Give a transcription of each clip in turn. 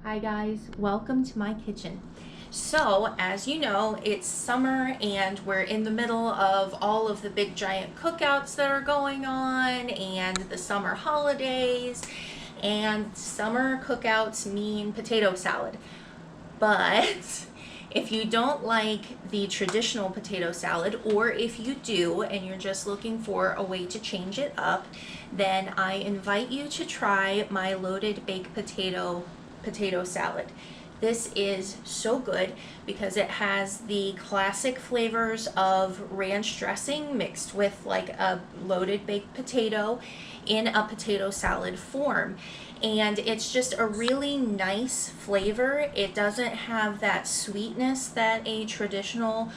Hi guys, welcome to my kitchen. So, as you know, it's summer and we're in the middle of all of the big giant cookouts that are going on and the summer holidays. And summer cookouts mean potato salad. But if you don't like the traditional potato salad, or if you do and you're just looking for a way to change it up, then I invite you to try my loaded baked potato salad. This is so good because it has the classic flavors of ranch dressing mixed with like a loaded baked potato in a potato salad form. And it's just a really nice flavor. It doesn't have that sweetness that a traditional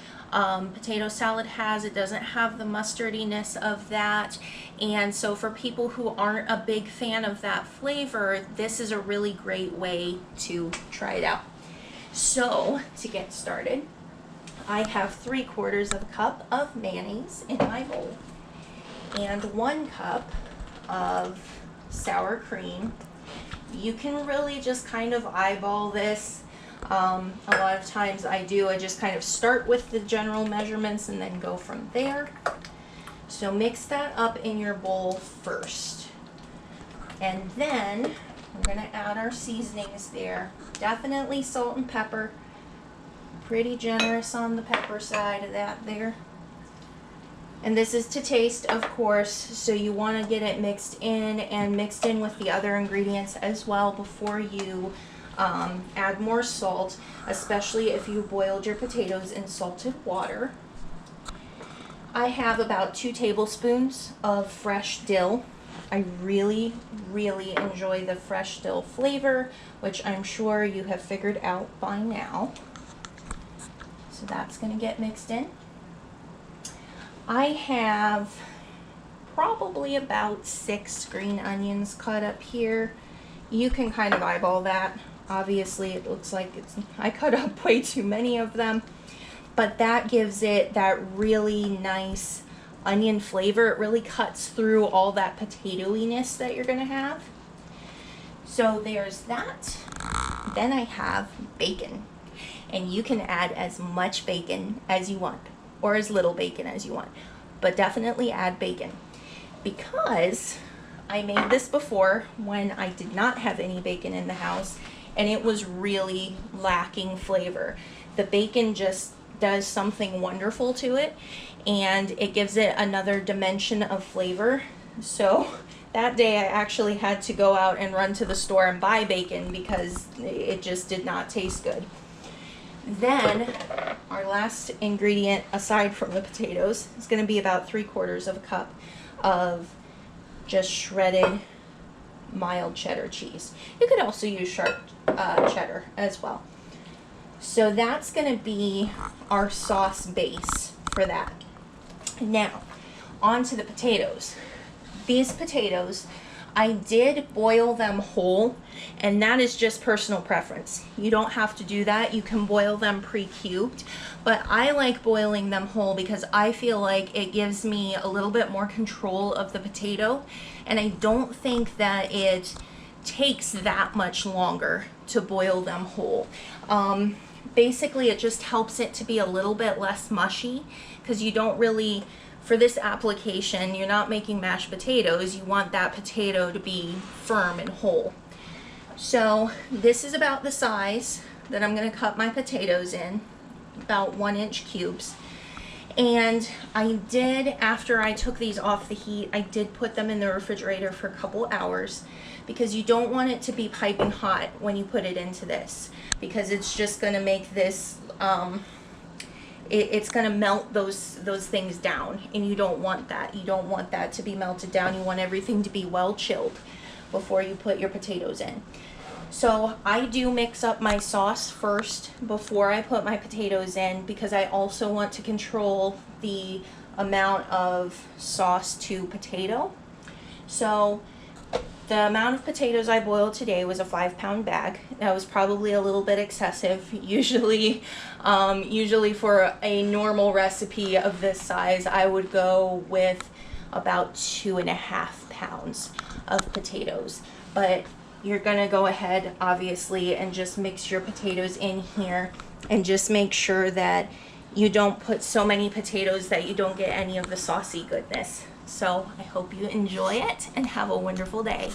potato salad has. It doesn't have the mustardiness of that. And so for people who aren't a big fan of that flavor, this is a really great way to try it out. So to get started, I have 3/4 of a cup of mayonnaise in my bowl and 1 cup of sour cream. You can really just kind of eyeball this. A lot of times I just kind of start with the general measurements and then go from there. So mix that up in your bowl first. And then we're going to add our seasonings there. Definitely salt and pepper. Pretty generous on the pepper side of that there. And this is to taste, of course, so you want to get it mixed in and mixed in with the other ingredients as well before you add more salt, especially if you boiled your potatoes in salted water. I have about 2 tablespoons of fresh dill. I really, really enjoy the fresh dill flavor, which I'm sure you have figured out by now. So that's going to get mixed in. I have probably about 6 green onions cut up here. You can kind of eyeball that. Obviously, it looks like I cut up way too many of them, but that gives it that really nice onion flavor. It really cuts through all that potatoiness that you're going to have. So there's that. Then I have bacon, and you can add as much bacon as you want, or as little bacon as you want, but definitely add bacon, because I made this before when I did not have any bacon in the house and it was really lacking flavor. The bacon just does something wonderful to it and it gives it another dimension of flavor. So that day I actually had to go out and run to the store and buy bacon because it just did not taste good. Then our last ingredient, aside from the potatoes, is going to be about 3/4 of a cup of just shredded mild cheddar cheese. You could also use sharp cheddar as well. So that's going to be our sauce base for that. Now, on to the potatoes. These potatoes, I did boil them whole, and that is just personal preference. You don't have to do that. You can boil them pre-cubed, but I like boiling them whole because I feel like it gives me a little bit more control of the potato, and I don't think that it takes that much longer to boil them whole. Basically, it just helps it to be a little bit less mushy because you don't really, for this application, you're not making mashed potatoes. You want that potato to be firm and whole. So this is about the size that I'm going to cut my potatoes in, about 1-inch cubes. And I did, after I took these off the heat, I did put them in the refrigerator for a couple hours because you don't want it to be piping hot when you put it into this, because it's just going to make this it's going to melt those things down, and you don't want that. You don't want that to be melted down. You want everything to be well chilled before you put your potatoes in. So I do mix up my sauce first before I put my potatoes in because I also want to control the amount of sauce to potato. So the amount of potatoes I boiled today was a 5-pound bag. That was probably a little bit excessive. Usually for a normal recipe of this size, I would go with about 2.5 pounds of potatoes. But you're gonna go ahead, obviously, and just mix your potatoes in here, and just make sure that you don't put so many potatoes that you don't get any of the saucy goodness. So I hope you enjoy it and have a wonderful day.